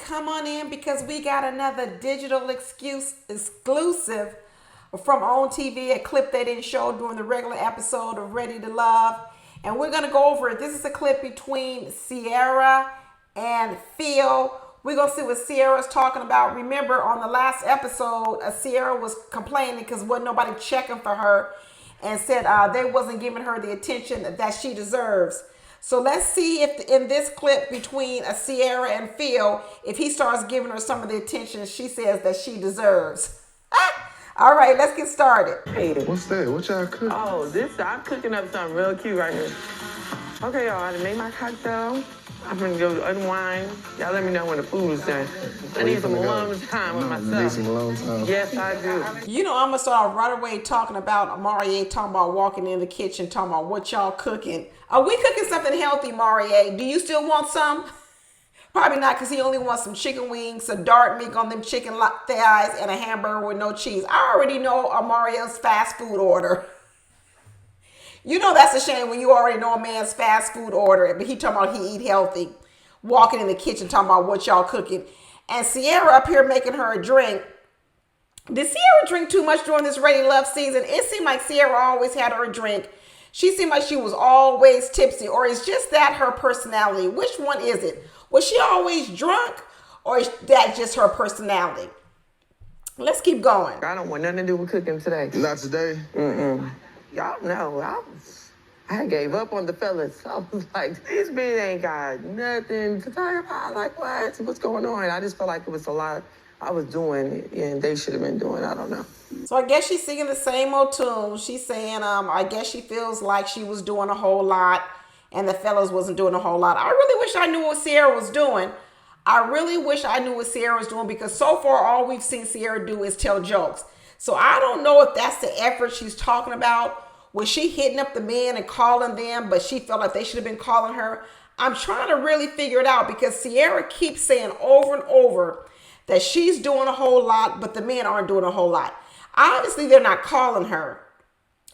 come on in because we got another digital exclusive from on TV, a clip they didn't show during the regular episode of Ready to Love. And we're going to go over it. This is a clip between Sierra and Phil. We're going to see what Sierra's talking about. Remember, on the last episode, Sierra was complaining because wasn't nobody checking for her and said they wasn't giving her the attention that she deserves. So let's see if in this clip between Sierra and Phil, if he starts giving her some of the attention she says that she deserves. All right, let's get started. What's that? What y'all cooking? Oh, I'm cooking up something real cute right here. Okay, y'all, I done made my cocktail. I'm gonna go unwind. Y'all let me know when the food is done. I need some alone time with myself. Need some alone time? Yes, I do. You know, I'm gonna start right away talking about Marie, talking about walking in the kitchen, talking about what y'all cooking. Are we cooking something healthy, Marie? Do you still want some? Probably not, because he only wants some chicken wings, some dark meat on them chicken thighs, and a hamburger with no cheese. I already know Mario's fast food order. You know that's a shame when you already know a man's fast food order, but he talking about he eat healthy, walking in the kitchen talking about what y'all cooking. And Sierra up here making her a drink. Did Sierra drink too much during this Ready Love season? It seemed like Sierra always had her a drink. She seemed like she was always tipsy, or is just that her personality? Which one is it? Was she always drunk, or is that just her personality? Let's keep going. I don't want nothing to do with cooking today. Not today? Y'all know, I gave up on the fellas. I was like, these men ain't got nothing to talk about. Like, what? What's going on? I just felt like it was a lot I was doing and they should have been doing. I don't know. So I guess she's singing the same old tune. She's saying, I guess she feels like she was doing a whole lot and the fellas wasn't doing a whole lot. I really wish I knew what Sierra was doing. I really wish I knew what Sierra was doing, because so far all we've seen Sierra do is tell jokes. So I don't know if that's the effort she's talking about. Was she hitting up the men and calling them, but she felt like they should have been calling her? I'm trying to really figure it out, because Sierra keeps saying over and over that she's doing a whole lot, but the men aren't doing a whole lot. Obviously, they're not calling her.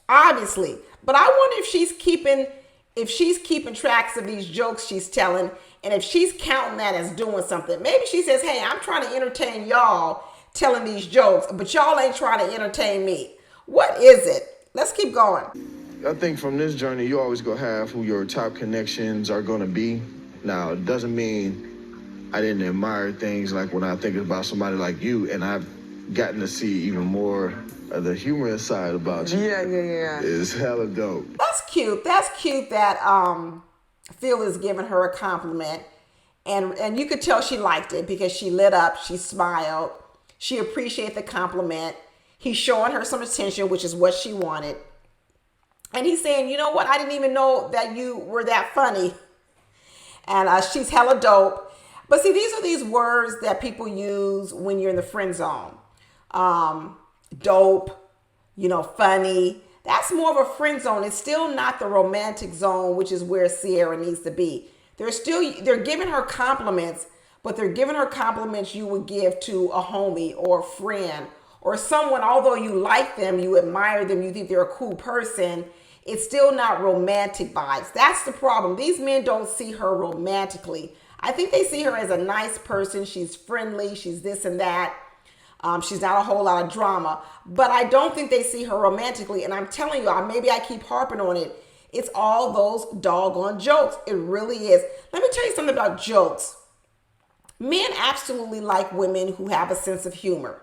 Obviously. But I wonder if she's keeping tracks of these jokes she's telling, and if she's counting that as doing something. Maybe she says, hey, I'm trying to entertain y'all telling these jokes, but y'all ain't trying to entertain me. What is it? Let's keep going. I think from this journey, you always go have who your top connections are going to be. Now, it doesn't mean I didn't admire things like when I think about somebody like you, and I've gotten to see even more of the humorous side about you. Yeah. It's hella dope. That's cute. That's cute that Phil is giving her a compliment. And you could tell she liked it, because she lit up, she smiled, she appreciated the compliment. He's showing her some attention, which is what she wanted. And he's saying, you know what? I didn't even know that you were that funny. And she's hella dope. But see, these are these words that people use when you're in the friend zone. Dope, funny. That's more of a friend zone. It's still not the romantic zone, which is where Sierra needs to be. They're giving her compliments, but they're giving her compliments you would give to a homie or a friend, or someone, although you like them, you admire them, you think they're a cool person, it's still not romantic vibes. That's the problem. These men don't see her romantically. I think they see her as a nice person. She's friendly. She's this and that. She's not a whole lot of drama. But I don't think they see her romantically. And I'm telling you, maybe I keep harping on it. It's all those doggone jokes. It really is. Let me tell you something about jokes. Men absolutely like women who have a sense of humor.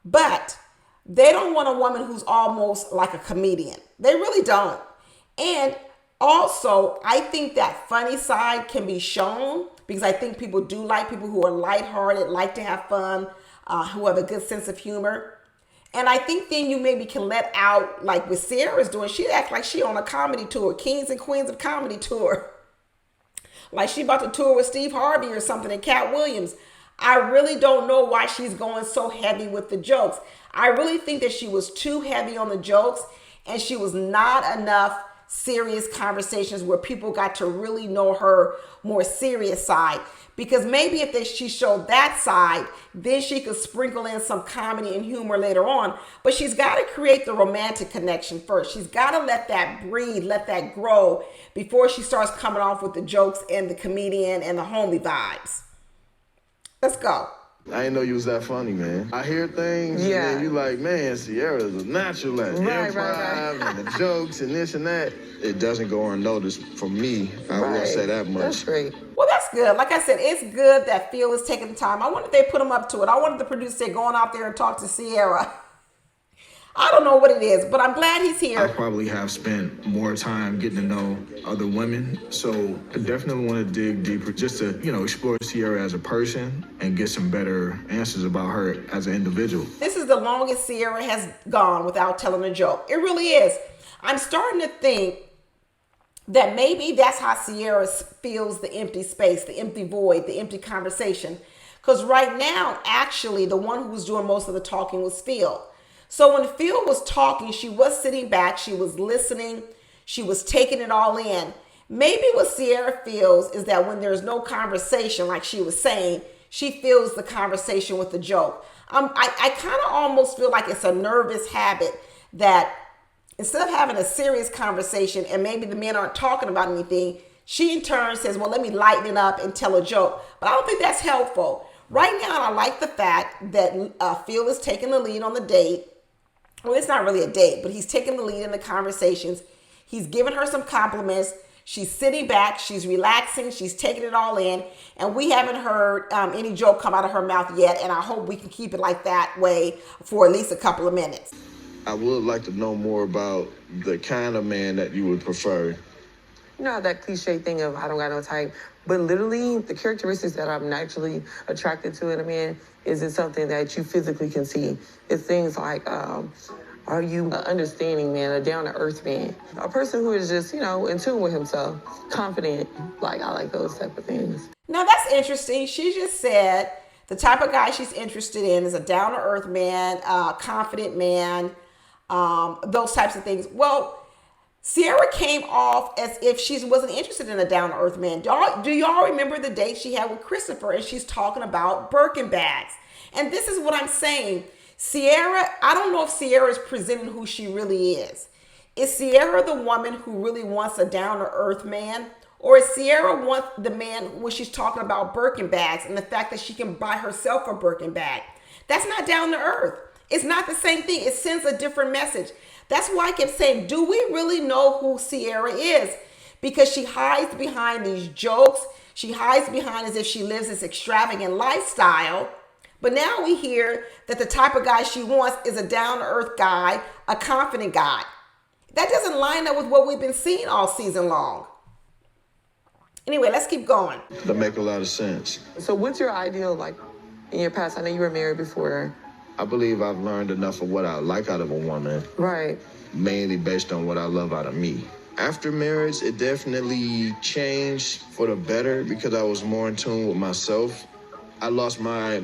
But they don't want a woman who's almost like a comedian. They really don't. And also, I think that funny side can be shown, because I think people do like people who are lighthearted, like to have fun, who have a good sense of humor. And I think then you maybe can let out, like what Sierra's doing. She acts like she on a comedy tour, Kings and Queens of Comedy tour. Like she about to tour with Steve Harvey or something, and Cat Williams. I really don't know why she's going so heavy with the jokes. I really think that she was too heavy on the jokes, and she was not enough serious conversations where people got to really know her more serious side. Because maybe if she showed that side, then she could sprinkle in some comedy and humor later on. But she's got to create the romantic connection first. She's got to let that breathe, let that grow before she starts coming off with the jokes and the comedian and the homie vibes. Let's go. I didn't know you was that funny, man. I hear things, and then you like, man, Sierra's a natural at improv and the jokes and this and that. It doesn't go unnoticed for me. I will say that much. That's great. Well, that's good. Like I said, it's good that Phil is taking the time. I wonder if they put him up to it. I wonder if the producer said going out there and talk to Sierra. I don't know what it is, but I'm glad he's here. I probably have spent more time getting to know other women, so I definitely want to dig deeper just to, explore Sierra as a person and get some better answers about her as an individual. This is the longest Sierra has gone without telling a joke. It really is. I'm starting to think that maybe that's how Sierra feels the empty space, the empty void, the empty conversation. Because right now, actually, the one who was doing most of the talking was Phil. So when Phil was talking, she was sitting back, she was listening, she was taking it all in. Maybe what Sierra feels is that when there's no conversation, like she was saying, she feels the conversation with the joke. I kind of almost feel like it's a nervous habit that instead of having a serious conversation and maybe the men aren't talking about anything, she in turn says, well, let me lighten it up and tell a joke. But I don't think that's helpful. Right now, I like the fact that Phil is taking the lead on the date. Well, it's not really a date, but he's taking the lead in the conversations. He's giving her some compliments. She's sitting back. She's relaxing. She's taking it all in. And we haven't heard any joke come out of her mouth yet. And I hope we can keep it like that way for at least a couple of minutes. I would like to know more about the kind of man that you would prefer. You know that cliche thing of I don't got no type, but literally the characteristics that I'm naturally attracted to in a man isn't something that you physically can see. It's things like, are you an understanding man, a down-to-earth man, a person who is just, in tune with himself, confident. Like, I like those type of things. Now that's interesting. She just said the type of guy she's interested in is a down-to-earth man, confident man, those types of things. Well, Sierra came off as if she wasn't interested in a down-to-earth man. Do y'all remember the date she had with Christopher? And she's talking about Birkin bags. And this is what I'm saying. Sierra, I don't know if Sierra is presenting who she really is. Is Sierra the woman who really wants a down-to-earth man? Or is Sierra want the man when she's talking about Birkin bags and the fact that she can buy herself a Birkin bag? That's not down-to-earth. It's not the same thing. It sends a different message. That's why I kept saying, do we really know who Sierra is? Because she hides behind these jokes. She hides behind as if she lives this extravagant lifestyle. But now we hear that the type of guy she wants is a down-to-earth guy, a confident guy. That doesn't line up with what we've been seeing all season long. Anyway, let's keep going. That make a lot of sense. So what's your ideal, like, in your past? I know you were married before. I believe I've learned enough of what I like out of a woman. Right. Mainly based on what I love out of me. After marriage, it definitely changed for the better because I was more in tune with myself. I lost my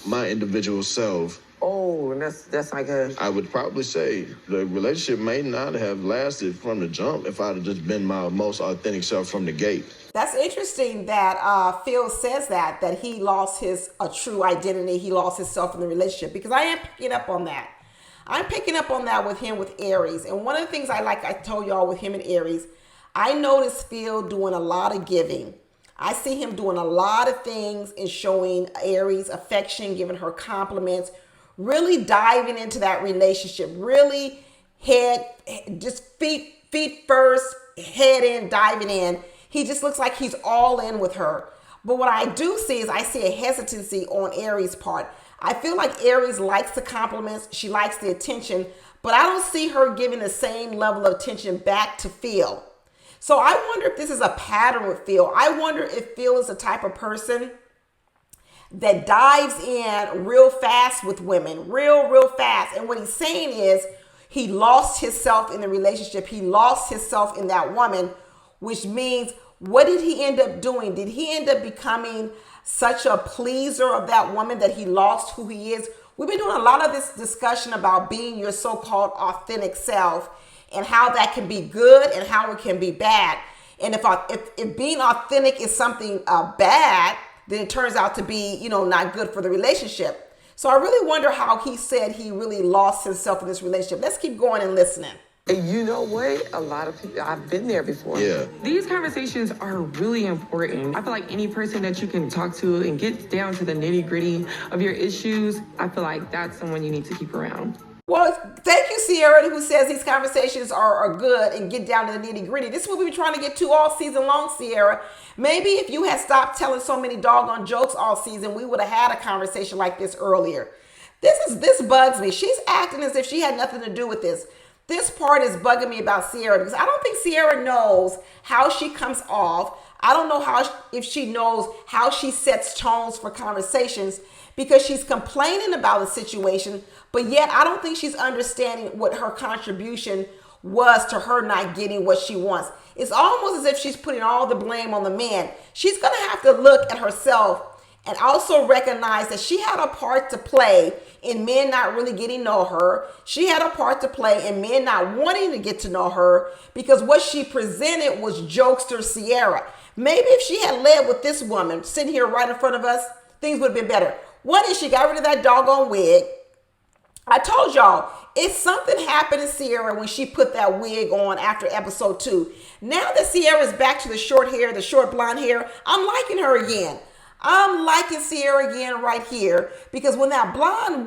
individual self. Oh, that's not good. I would probably say the relationship may not have lasted from the jump if I'd have just been my most authentic self from the gate. That's interesting that Phil says that he lost his true identity. He lost himself in the relationship because I am picking up on that. I'm picking up on that with him with Aries. And one of the things I told y'all with him and Aries, I noticed Phil doing a lot of giving. I see him doing a lot of things and showing Aries affection, giving her compliments, really diving into that relationship, really just feet first, head in, diving in. He just looks like he's all in with her. But what I do see is I see a hesitancy on Aries' part. I feel like Aries likes the compliments. She likes the attention, but I don't see her giving the same level of attention back to Phil. So I wonder if this is a pattern with Phil. I wonder if Phil is the type of person that dives in real fast with women, real fast. And what he's saying is he lost himself in the relationship. He lost himself in that woman, which means what did he end up doing? Did he end up becoming such a pleaser of that woman that he lost who he is? We've been doing a lot of this discussion about being your so-called authentic self and how that can be good and how it can be bad. And if being authentic is something bad, then it turns out to be, not good for the relationship. So I really wonder how he said he really lost himself in this relationship. Let's keep going and listening. And you know what? A lot of people, I've been there before. Yeah. These conversations are really important. I feel like any person that you can talk to and get down to the nitty gritty of your issues, I feel like that's someone you need to keep around. Well, thank you, Sierra, who says these conversations are good and get down to the nitty gritty. This is what we've been trying to get to all season long, Sierra. Maybe if you had stopped telling so many doggone jokes all season, we would have had a conversation like this earlier. This bugs me. She's acting as if she had nothing to do with this. This part is bugging me about Sierra because I don't think Sierra knows how she comes off. I don't know if she knows how she sets tones for conversations because she's complaining about the situation, but yet I don't think she's understanding what her contribution was to her not getting what she wants. It's almost as if she's putting all the blame on the man. She's going to have to look at herself and also recognize that she had a part to play in men not really getting to know her. She had a part to play in men not wanting to get to know her because what she presented was jokester Sierra. Maybe if she had led with this woman sitting here right in front of us, things would have been better. One is she got rid of that doggone wig. I told y'all, it's something happened to Sierra when she put that wig on after episode 2. Now that Sierra's back to the short hair, the short blonde hair, I'm liking her again. I'm liking Sierra again right here because when that blonde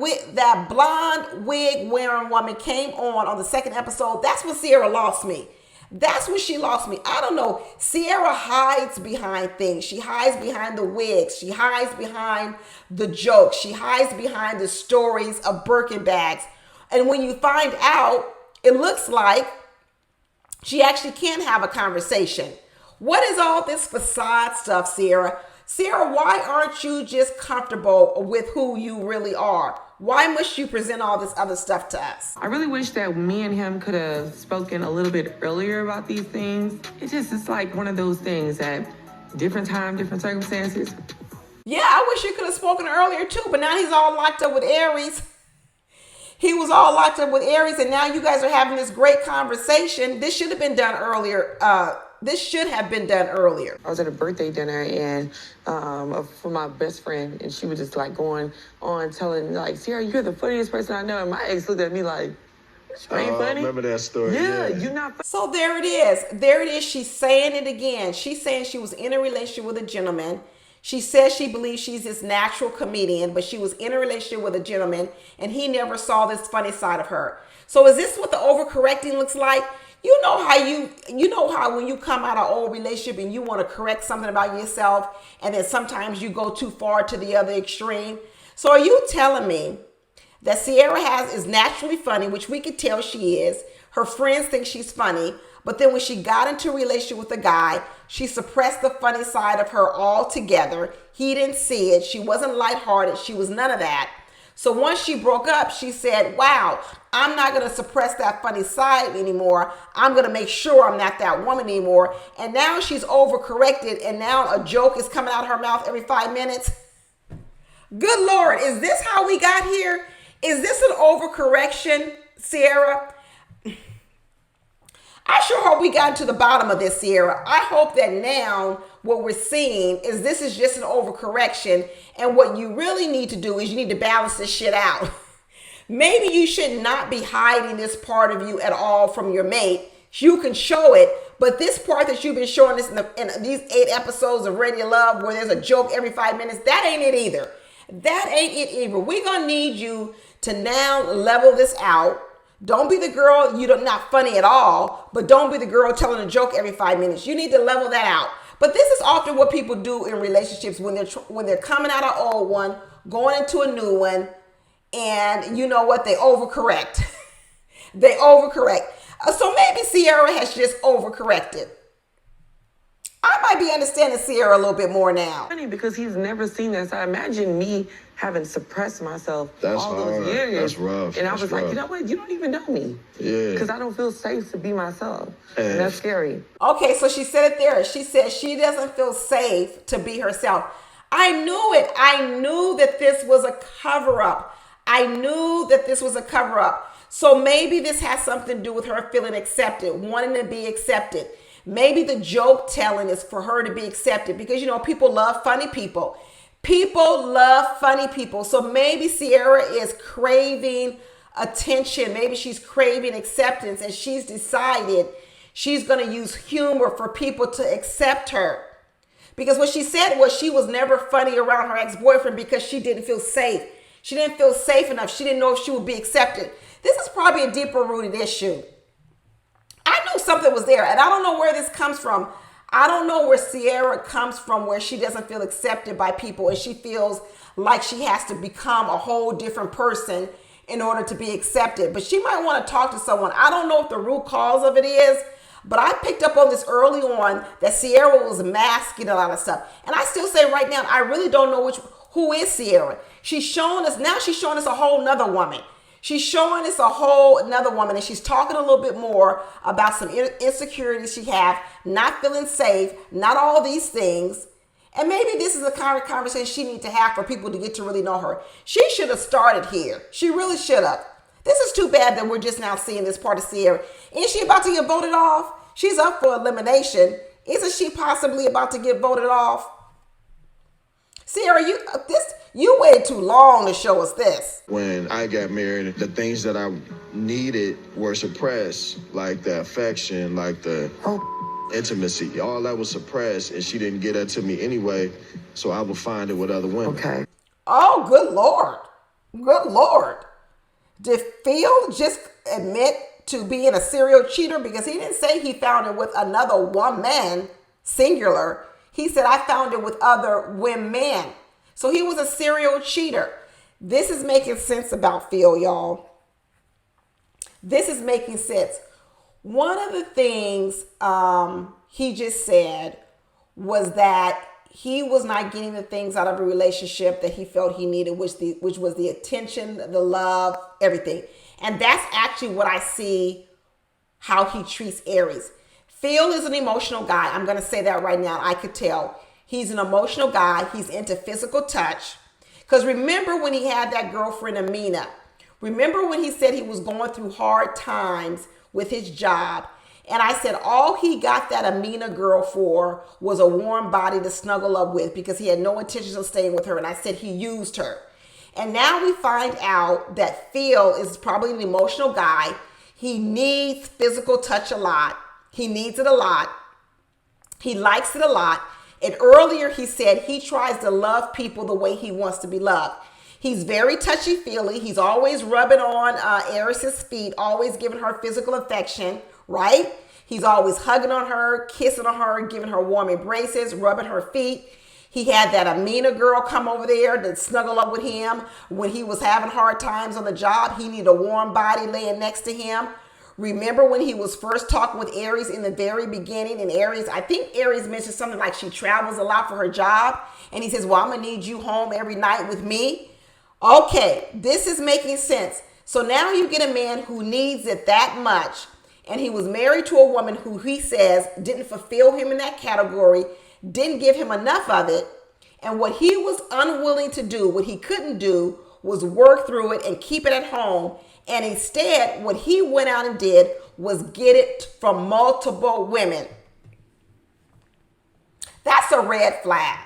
wig wearing woman came on the second episode, that's when Sierra lost me. That's when she lost me. I don't know. Sierra hides behind things. She hides behind the wigs. She hides behind the jokes. She hides behind the stories of Birkin bags. And when you find out, it looks like she actually can't have a conversation. What is all this facade stuff, Sierra? Sierra, why aren't you just comfortable with who you really are? Why must you present all this other stuff to us? I really wish that me and him could have spoken a little bit earlier about these things. It's like one of those things that different time, different circumstances. Yeah, I wish you could have spoken earlier too, but now he's all locked up with Aries. He was all locked up with Aries, and now you guys are having this great conversation. This should have been done earlier. I was at a birthday dinner and for my best friend, and she was just like going on telling like, Sierra, you're the funniest person I know. And my ex looked at me like, you ain't funny. Remember that story? Yeah, you're not funny. So there it is. There it is. She's saying it again. She's saying she was in a relationship with a gentleman. She says she believes she's this natural comedian, but she was in a relationship with a gentleman and he never saw this funny side of her. So is this what the overcorrecting looks like? You know how when you come out of an old relationship and you want to correct something about yourself and then sometimes you go too far to the other extreme. So are you telling me that Sierra is naturally funny, which we could tell she is. Her friends think she's funny, but then when she got into a relationship with a guy, she suppressed the funny side of her altogether. He didn't see it. She wasn't lighthearted. She was none of that. So once she broke up, she said, wow, I'm not going to suppress that funny side anymore. I'm going to make sure I'm not that woman anymore. And now she's overcorrected, and now a joke is coming out of her mouth every 5 minutes. Good Lord, is this how we got here? Is this an overcorrection, Sierra? I sure hope we got to the bottom of this, Sierra. I hope that now what we're seeing is this is just an overcorrection. And what you really need to do is you need to balance this shit out. Maybe you should not be hiding this part of you at all from your mate. You can show it, but this part that you've been showing us in these 8 episodes of Radio Love where there's a joke every 5 minutes, that ain't it either. That ain't it either. We're going to need you to now level this out. Don't be the girl, you're not funny at all, but don't be the girl telling a joke every 5 minutes. You need to level that out. But this is often what people do in relationships when they're coming out of old one, going into a new one, and you know what? They overcorrect. They overcorrect. So maybe Sierra has just overcorrected. I might be understanding Sierra a little bit more now. Funny because he's never seen that. So imagine me having suppressed myself That's all hard. those years. That's rough. And I That's was rough. like, you know what? You don't even know me. Yeah. Because I don't feel safe to be myself. And that's scary. Okay, so she said it there. She said she doesn't feel safe to be herself. I knew it. I knew that this was a cover-up. I knew that this was a cover-up. So maybe this has something to do with her feeling accepted, wanting to be accepted. Maybe the joke telling is for her to be accepted because, you know, people love funny people. People love funny people. So maybe Sierra is craving attention. Maybe she's craving acceptance, and she's decided she's going to use humor for people to accept her. Because what she said was she was never funny around her ex-boyfriend because she didn't feel safe. She didn't feel safe enough. She didn't know if she would be accepted. This is probably a deeper rooted issue. I knew something was there, and I don't know where this comes from. I don't know where Sierra comes from, where she doesn't feel accepted by people and she feels like she has to become a whole different person in order to be accepted. But she might want to talk to someone. I don't know what the root cause of it is, but I picked up on this early on that Sierra was masking a lot of stuff. And I still say right now, I really don't know who is Sierra. She's showing us a whole nother woman. She's showing us a whole another woman, and she's talking a little bit more about some insecurities she has, not feeling safe, not all these things. And maybe this is the kind of conversation she needs to have for people to get to really know her. She should have started here. She really should have. This is too bad that we're just now seeing this part of Sierra. Is she about to get voted off? She's up for elimination. Isn't she possibly about to get voted off? Sierra, you waited too long to show us this. When I got married, the things that I needed were suppressed, like the affection, like the intimacy. All that was suppressed, and she didn't get that to me anyway, so I would find it with other women. Okay. Oh, good Lord. Good Lord. Did Phil just admit to being a serial cheater? Because he didn't say he found it with another woman, singular. He said, I found it with other women. So he was a serial cheater. This is making sense about Phil, y'all. This is making sense. One of the things he just said was that he was not getting the things out of a relationship that he felt he needed, which was the attention, the love, everything. And that's actually what I see how he treats Aries. Phil is an emotional guy. I'm going to say that right now. I could tell. He's an emotional guy. He's into physical touch. Because remember when he had that girlfriend, Amina? Remember when he said he was going through hard times with his job? And I said all he got that Amina girl for was a warm body to snuggle up with because he had no intentions of staying with her. And I said he used her. And now we find out that Phil is probably an emotional guy. He needs physical touch a lot. He needs it a lot. He likes it a lot. And earlier he said he tries to love people the way he wants to be loved. He's very touchy-feely. He's always rubbing on Aries' feet, always giving her physical affection, right? He's always hugging on her, kissing on her, giving her warm embraces, rubbing her feet. He had that Amina girl come over there to snuggle up with him when he was having hard times on the job. He needed a warm body laying next to him. Remember when he was first talking with Aries in the very beginning, and I think Aries mentioned something like she travels a lot for her job. And he says, well, I'm going to need you home every night with me. Okay, this is making sense. So now you get a man who needs it that much. And he was married to a woman who he says didn't fulfill him in that category, didn't give him enough of it. And what he was unwilling to do, what he couldn't do, was work through it and keep it at home. And instead, what he went out and did was get it from multiple women. That's a red flag.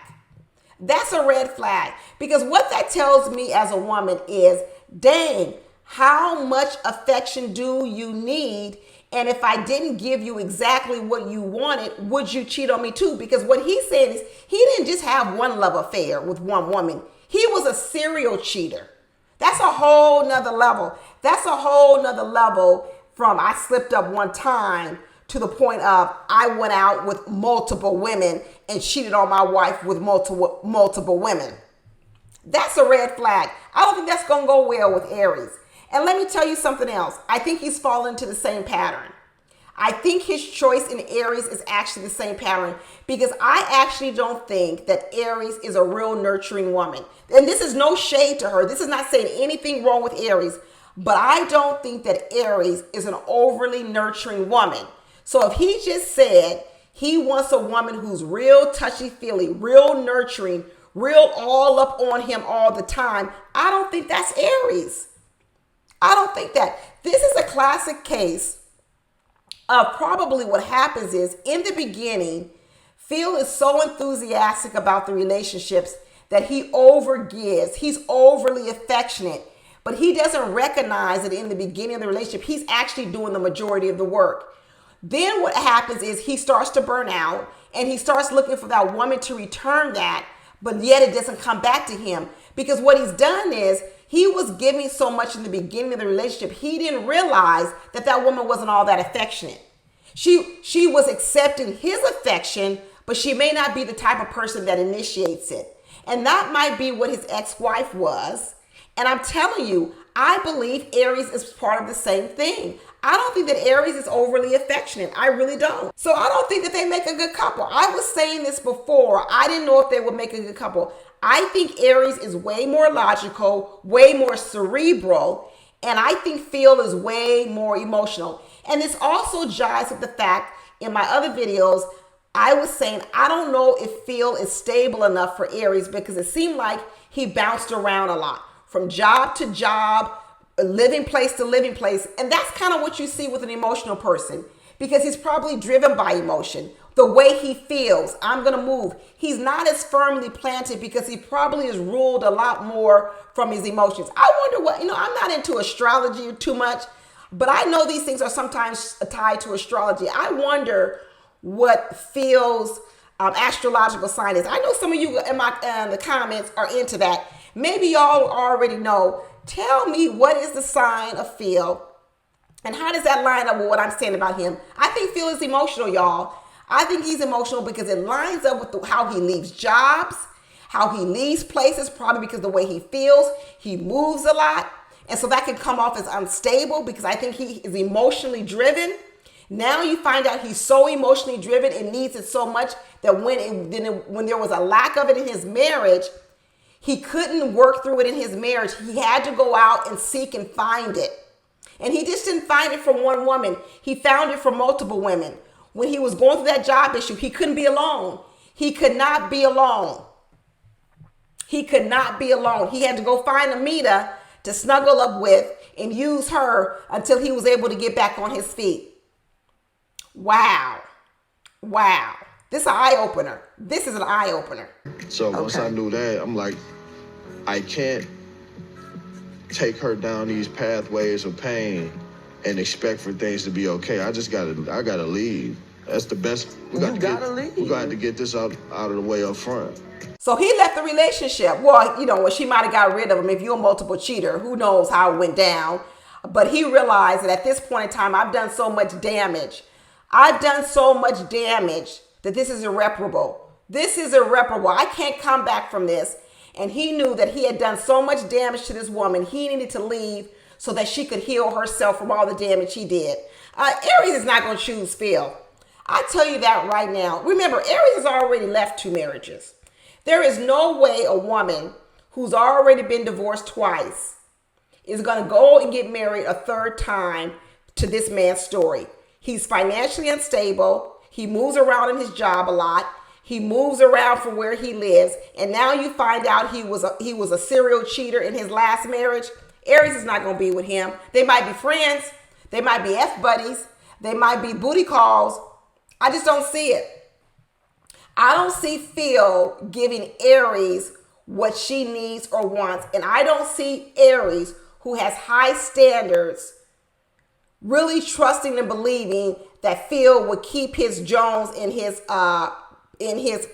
That's a red flag. Because what that tells me as a woman is, dang, how much affection do you need? And if I didn't give you exactly what you wanted, would you cheat on me too? Because what he's saying is he didn't just have one love affair with one woman. He was a serial cheater. That's a whole nother level. That's a whole nother level from I slipped up one time to the point of I went out with multiple women and cheated on my wife with multiple women. That's a red flag. I don't think that's going to go well with Aries. And let me tell you something else. I think he's fallen into the same pattern. I think his choice in Aries is actually the same pattern because I actually don't think that Aries is a real nurturing woman. And this is no shade to her. This is not saying anything wrong with Aries, but I don't think that Aries is an overly nurturing woman. So if he just said he wants a woman who's real touchy-feely, real nurturing, real all up on him all the time, I don't think that's Aries. I don't think that. This is a classic case of probably what happens is in the beginning, Phil is so enthusiastic about the relationships that he overgives. He's overly affectionate. but he doesn't recognize that in the beginning of the relationship, he's actually doing the majority of the work. Then what happens is he starts to burn out and he starts looking for that woman to return that, but yet it doesn't come back to him because what he's done is he was giving so much in the beginning of the relationship. He didn't realize that that woman wasn't all that affectionate. She was accepting his affection, but she may not be the type of person that initiates it. And that might be what his ex-wife was. And I'm telling you, I believe Aries is part of the same thing. I don't think that Aries is overly affectionate. I really don't. So I don't think that they make a good couple. I was saying this before. I didn't know if they would make a good couple. I think Aries is way more logical, way more cerebral, and I think Phil is way more emotional. And this also jives with the fact in my other videos, I was saying I don't know if Phil is stable enough for Aries because it seemed like he bounced around a lot from job to job, living place to living place. And that's kind of what you see with an emotional person because he's probably driven by emotion. The way he feels, I'm going to move. He's not as firmly planted because he probably is ruled a lot more from his emotions. I wonder what, I'm not into astrology too much, but I know these things are sometimes tied to astrology. I wonder what Phil's astrological sign is. I know some of you in the comments are into that. Maybe y'all already know. Tell me what is the sign of Phil and how does that line up with what I'm saying about him? I think Phil is emotional, y'all. I think he's emotional because it lines up with how he leaves jobs, how he leaves places, probably because of the way he feels. He moves a lot. And so that can come off as unstable because I think he is emotionally driven. Now you find out he's so emotionally driven and needs it so much that when there was a lack of it in his marriage, he couldn't work through it in his marriage. He had to go out and seek and find it. And he just didn't find it from one woman. He found it from multiple women. When he was going through that job issue, he couldn't be alone. He could not be alone. He could not be alone. He had to go find Amita to snuggle up with and use her until he was able to get back on his feet. Wow. Wow. This is an eye-opener. This is an eye-opener. So once I knew that, I'm like, I can't take her down these pathways of pain and expect for things to be okay. I gotta leave. That's the best. We got to get this out of the way up front. So he left the relationship. Well, she might have got rid of him. If you're a multiple cheater, who knows how it went down. But he realized that at this point in time, I've done so much damage. I've done so much damage that this is irreparable. This is irreparable. I can't come back from this. And he knew that he had done so much damage to this woman. He needed to leave so that she could heal herself from all the damage he did. Aries is not going to choose Phil. I tell you that right now. Remember, Aries has already left 2 marriages. There is no way a woman who's already been divorced twice is going to go and get married a 3rd time to this man's story. He's financially unstable. He moves around in his job a lot. He moves around from where he lives. And now you find out he was a serial cheater in his last marriage. Aries is not going to be with him. They might be friends. They might be F-buddies. They might be booty calls. I just don't see it. I don't see Phil giving Aries what she needs or wants. And I don't see Aries, who has high standards, really trusting and believing that Phil would keep his Jones in his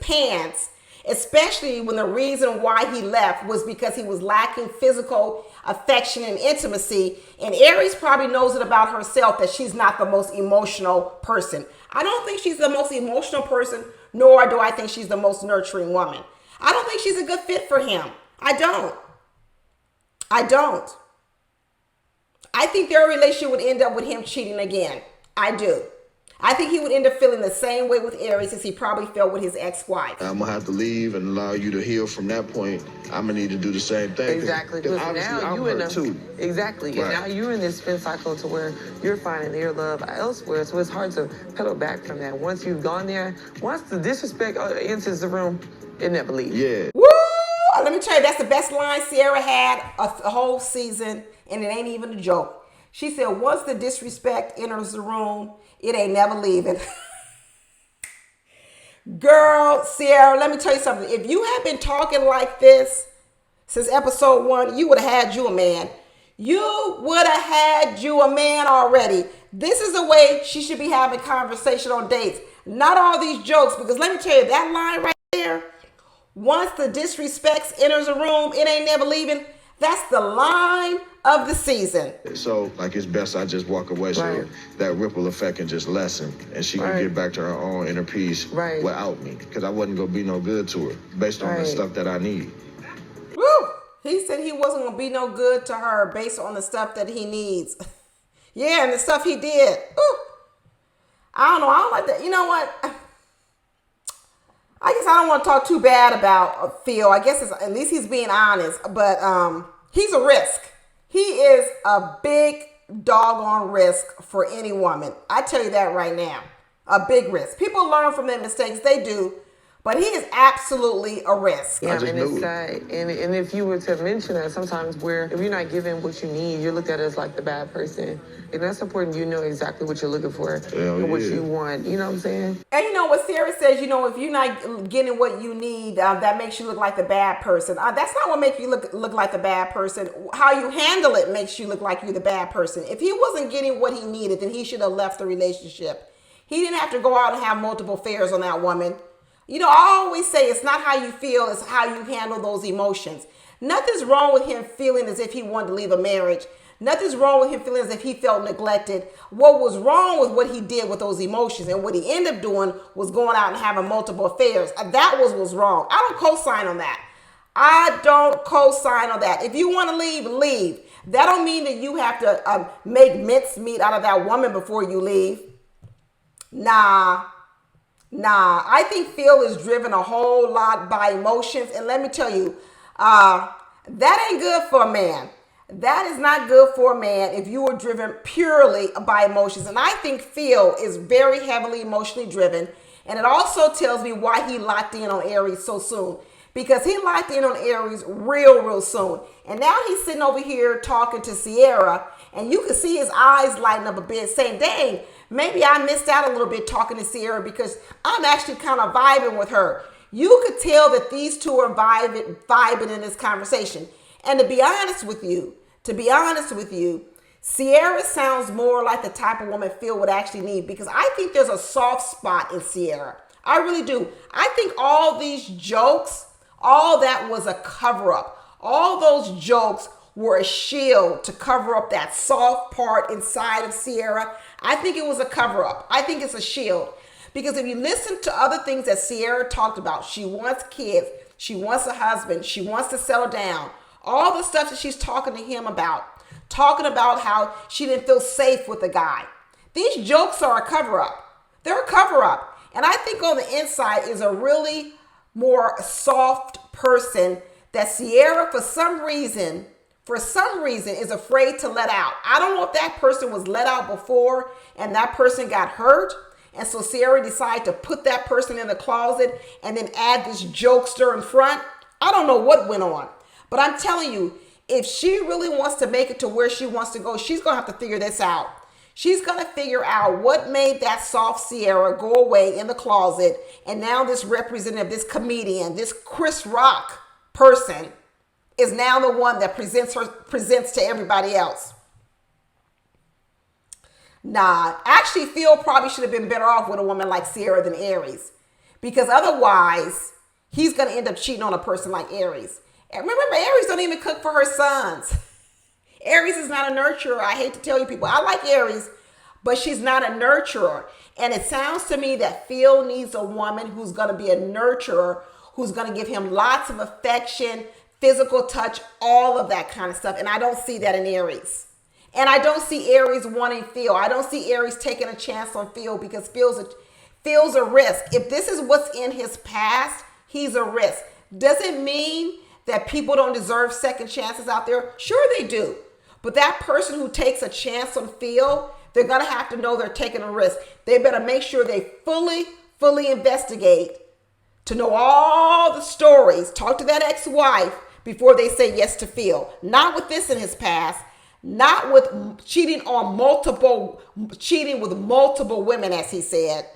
pants, especially when the reason why he left was because he was lacking physical affection and intimacy. And Aries probably knows it about herself that she's not the most emotional person. I don't think she's the most emotional person, nor do I think she's the most nurturing woman. I don't think she's a good fit for him. I don't. I think their relationship would end up with him cheating again. I do. I think he would end up feeling the same way with Aries as he probably felt with his ex-wife. I'm going to have to leave and allow you to heal from that point. I'm going to need to do the same thing. Exactly. Because now you in too. Exactly. Right. And now you're in this spin cycle to where you're finding your love elsewhere. So it's hard to pedal back from that. Once you've gone there, once the disrespect enters the room, it never leaves. Yeah. Woo! Let me tell you, that's the best line Sierra had a whole season, and it ain't even a joke. She said, once the disrespect enters the room, it ain't never leaving. Girl, Sierra, let me tell you something. If you had been talking like this since episode 1, you would have had you a man. You would have had you a man already. This is the way she should be having conversation on dates. Not all these jokes, because let me tell you, that line right there, once the disrespects enters a room, it ain't never leaving. That's the line of the season. So, like, it's best I just walk away so that ripple effect can just lessen and she can get back to her own inner peace without me. Because I wasn't going to be no good to her based on the stuff that I need. Woo! He said he wasn't going to be no good to her based on the stuff that he needs. Yeah, and the stuff he did. Ooh. I don't know. I don't like that. You know what? I guess I don't want to talk too bad about Phil. I guess at least he's being honest. But he's a risk. He is a big doggone risk for any woman. I tell you that right now. A big risk. People learn from their mistakes. They do. But he is absolutely a risk. Yeah, and it's sad. And if you were to mention that sometimes where if you're not given what you need, you're looked at as like the bad person. And that's important. You know exactly what you're looking for and what you want. You know what I'm saying? And you know what Sarah says, you know, if you're not getting what you need, that makes you look like the bad person. That's not what makes you look like the bad person. How you handle it makes you look like you're the bad person. If he wasn't getting what he needed, then he should have left the relationship. He didn't have to go out and have multiple affairs on that woman. You know, I always say it's not how you feel, it's how you handle those emotions. Nothing's wrong with him feeling as if he wanted to leave a marriage. Nothing's wrong with him feeling as if he felt neglected. What was wrong with what he did with those emotions and what he ended up doing was going out and having multiple affairs. That was wrong. I don't co-sign on that. I don't co-sign on that. If you want to leave, leave. That don't mean that you have to make mincemeat out of that woman before you leave. Nah, I think Phil is driven a whole lot by emotions. And let me tell you, that ain't good for a man. That is not good for a man if you are driven purely by emotions. And I think Phil is very heavily emotionally driven. And it also tells me why he locked in on Aries so soon. Because he locked in on Aries real soon. And now he's sitting over here talking to Sierra. And you can see his eyes lighting up a bit saying, dang, maybe I missed out a little bit talking to Sierra because I'm actually kind of vibing with her. You could tell that these two are vibing in this conversation. And to be honest with you, Sierra sounds more like the type of woman Phil would actually need because I think there's a soft spot in Sierra. I really do. I think all these jokes, all that was a cover-up. All those jokes were a shield to cover up that soft part inside of Sierra. I think it was a cover-up. I think it's a shield. Because if you listen to other things that Sierra talked about, she wants kids, she wants a husband, she wants to settle down. All the stuff that she's talking to him about, talking about how she didn't feel safe with the guy. These jokes are a cover-up. They're a cover-up. And I think on the inside is a really more soft person that Sierra, for some reason, is afraid to let out. I don't know if that person was let out before and that person got hurt. And so Sierra decided to put that person in the closet and then add this jokester in front. I don't know what went on. But I'm telling you, if she really wants to make it to where she wants to go, she's going to have to figure this out. She's going to figure out what made that soft Sierra go away in the closet. And now this representative, this comedian, this Chris Rock person is now the one that presents to everybody else. Nah, actually Phil probably should have been better off with a woman like Sierra than Aries. Because otherwise, he's going to end up cheating on a person like Aries. And remember, Aries don't even cook for her sons. Aries is not a nurturer. I hate to tell you people, I like Aries, but she's not a nurturer. And it sounds to me that Phil needs a woman who's going to be a nurturer, who's going to give him lots of affection, physical touch, all of that kind of stuff. And I don't see that in Aries. And I don't see Aries wanting Phil. I don't see Aries taking a chance on Phil because Phil's a risk. If this is what's in his past, he's a risk. Does it mean that people don't deserve second chances out there? Sure they do. But that person who takes a chance on Phil, they're going to have to know they're taking a risk. They better make sure they fully investigate to know all the stories. Talk to that ex-wife before they say yes to Phil. Not with this in his past. Not with cheating with multiple women, as he said,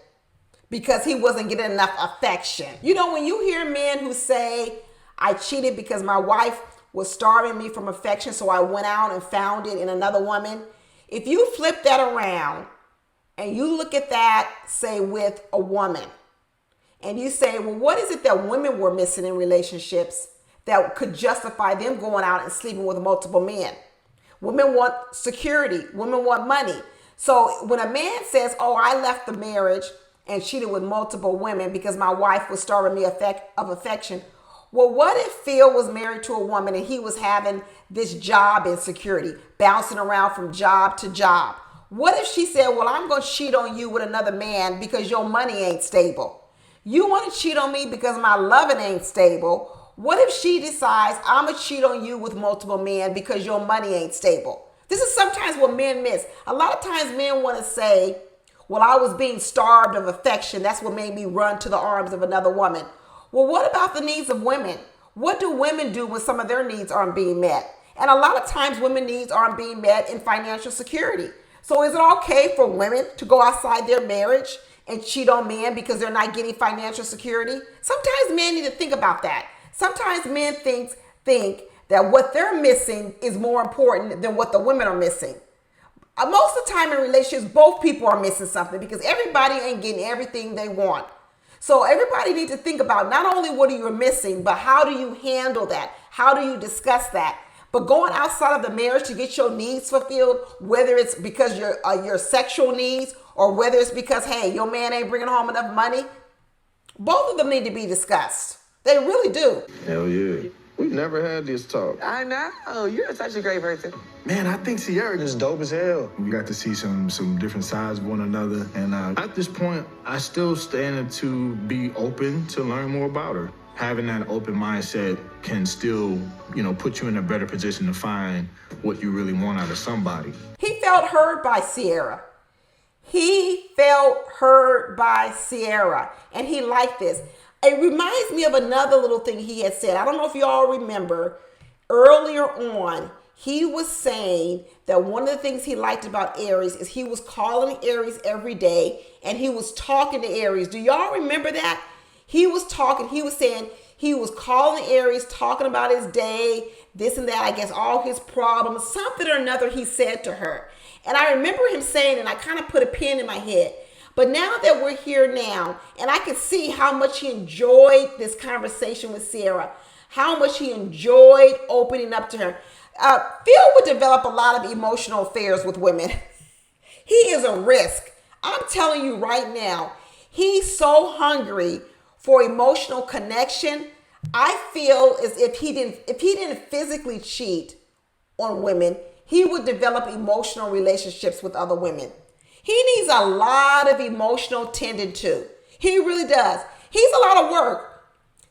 because he wasn't getting enough affection. You know, when you hear men who say, I cheated because my wife was starving me from affection, so I went out and found it in another woman. If you flip that around and you look at that, say, with a woman, and you say, well, what is it that women were missing in relationships that could justify them going out and sleeping with multiple men? Women want security. Women want money. So when a man says, oh, I left the marriage and cheated with multiple women because my wife was starving me of affection. Well, what if Phil was married to a woman and he was having this job insecurity, bouncing around from job to job? What if she said, well, I'm going to cheat on you with another man because your money ain't stable? You want to cheat on me because my loving ain't stable. What if she decides I'm going to cheat on you with multiple men because your money ain't stable? This is sometimes what men miss. A lot of times men want to say, well, I was being starved of affection. That's what made me run to the arms of another woman. Well, what about the needs of women? What do women do when some of their needs aren't being met? And a lot of times women's needs aren't being met in financial security. So is it okay for women to go outside their marriage and cheat on men because they're not getting financial security? Sometimes men need to think about that. Sometimes men think that what they're missing is more important than what the women are missing. Most of the time in relationships, both people are missing something because everybody ain't getting everything they want. So everybody needs to think about not only what are you missing, but how do you handle that? How do you discuss that? But going outside of the marriage to get your needs fulfilled, whether it's because your sexual needs or whether it's because, hey, your man ain't bringing home enough money, both of them need to be discussed. They really do. Hell yeah. We've never had this talk. I know. You're such a great person. Man, I think Sierra is dope as hell. We got to see some different sides of one another. And at this point, I still stand to be open to learn more about her. Having that open mindset can still, put you in a better position to find what you really want out of somebody. He felt heard by Sierra. He felt heard by Sierra. And he liked this. It reminds me of another little thing he had said. I don't know if you all remember. Earlier on, he was saying that one of the things he liked about Aries is he was calling Aries every day and he was talking to Aries. Do y'all remember that? He was saying he was calling Aries, talking about his day, this and that, I guess all his problems, something or another he said to her. And I remember him saying, and I kind of put a pin in my head, but now that we're here now, and I can see how much he enjoyed this conversation with Sierra, how much he enjoyed opening up to her. Phil would develop a lot of emotional affairs with women. He is a risk. I'm telling you right now, he's so hungry for emotional connection. I feel as if he didn't physically cheat on women, he would develop emotional relationships with other women. He needs a lot of emotional tending to. He really does. He's a lot of work.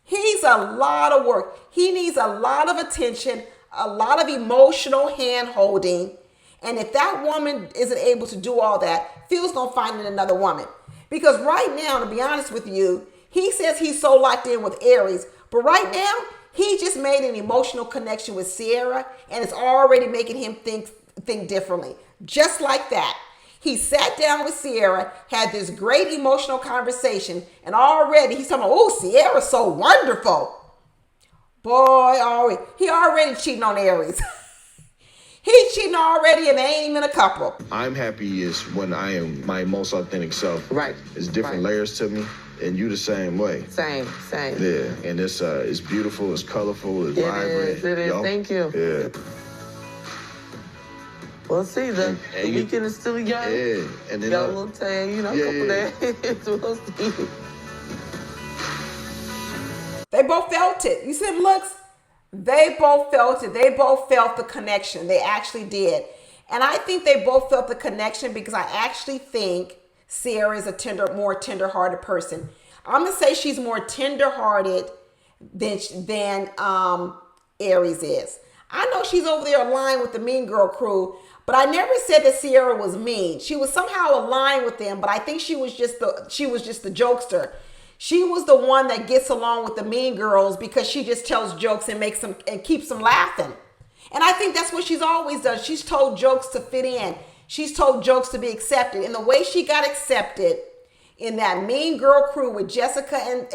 He's a lot of work. He needs a lot of attention, a lot of emotional hand holding. And if that woman isn't able to do all that, Phil's going to find another woman. Because right now, to be honest with you, he says he's so locked in with Aries. But right now, he just made an emotional connection with Sierra. And it's already making him think differently. Just like that. He sat down with Sierra, had this great emotional conversation, and already he's talking about, oh, Sierra's so wonderful. Boy, he already cheating on Aries. He's cheating already and they ain't even a couple. I'm happiest when I am my most authentic self. Right. It's different layers to me, and you the same way. Same. Yeah, and it's beautiful, it's colorful, it's vibrant. It is. Yo. Thank you. Yeah. Well, see, the weekend is still young. Yeah, and then got a little time, couple days. We'll see. They both felt it. You see them looks? They both felt it. They both felt the connection. They actually did. And I think they both felt the connection because I actually think Sierra is a more tender-hearted person. I'm going to say she's more tender-hearted than Aries is. I know she's over there aligned with the Mean Girl crew, but I never said that Sierra was mean. She was somehow aligned with them, but I think she was just the jokester. She was the one that gets along with the Mean Girls because she just tells jokes and makes them and keeps them laughing. And I think that's what she's always done. She's told jokes to fit in. She's told jokes to be accepted. And the way she got accepted in that Mean Girl crew with Jessica and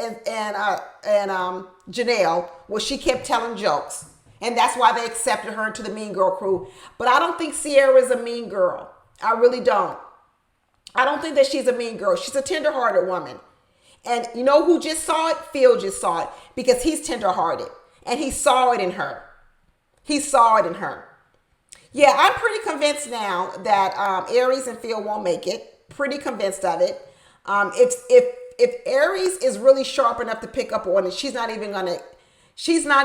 Janelle was she kept telling jokes. And that's why they accepted her into the mean girl crew. But I don't think Sierra is a mean girl. I really don't. I don't think that she's a mean girl. She's a tender-hearted woman. And you know who just saw it? Phil just saw it, because he's tender-hearted. And he saw it in her. He saw it in her. Yeah, I'm pretty convinced now that Aries and Phil won't make it. Pretty convinced of it. If Aries is really sharp enough to pick up on it, she's not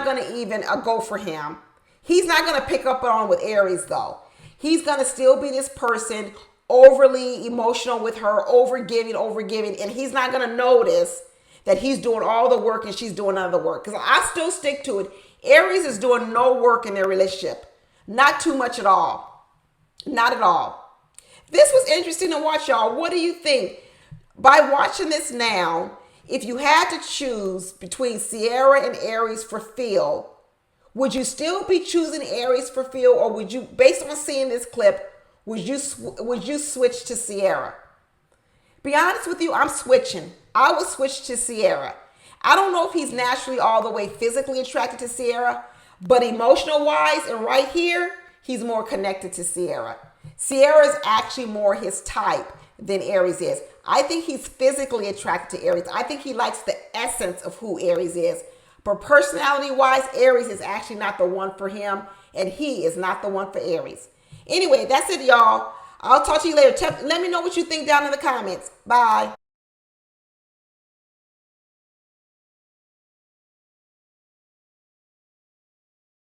gonna even go for him. He's not gonna pick up on with Aries though. He's gonna still be this person overly emotional with her, overgiving, and he's not gonna notice that he's doing all the work and she's doing none of the work. Because I still stick to it. Aries is doing no work in their relationship. Not too much at all. Not at all. This was interesting to watch, y'all. What do you think? By watching this now, if you had to choose between Sierra and Aries for Phil, would you still be choosing Aries for Phil, or would you, based on seeing this clip, would you switch to Sierra? Be honest with you, I'm switching. I would switch to Sierra. I don't know if he's naturally all the way physically attracted to Sierra, but emotional wise and right here, he's more connected to Sierra. Sierra is actually more his type than Aries is. I think he's physically attracted to Aries. I think he likes the essence of who Aries is. But personality wise, Aries is actually not the one for him, and he is not the one for Aries. Anyway, that's it, y'all. I'll talk to you later. Let me know what you think down in the comments. Bye.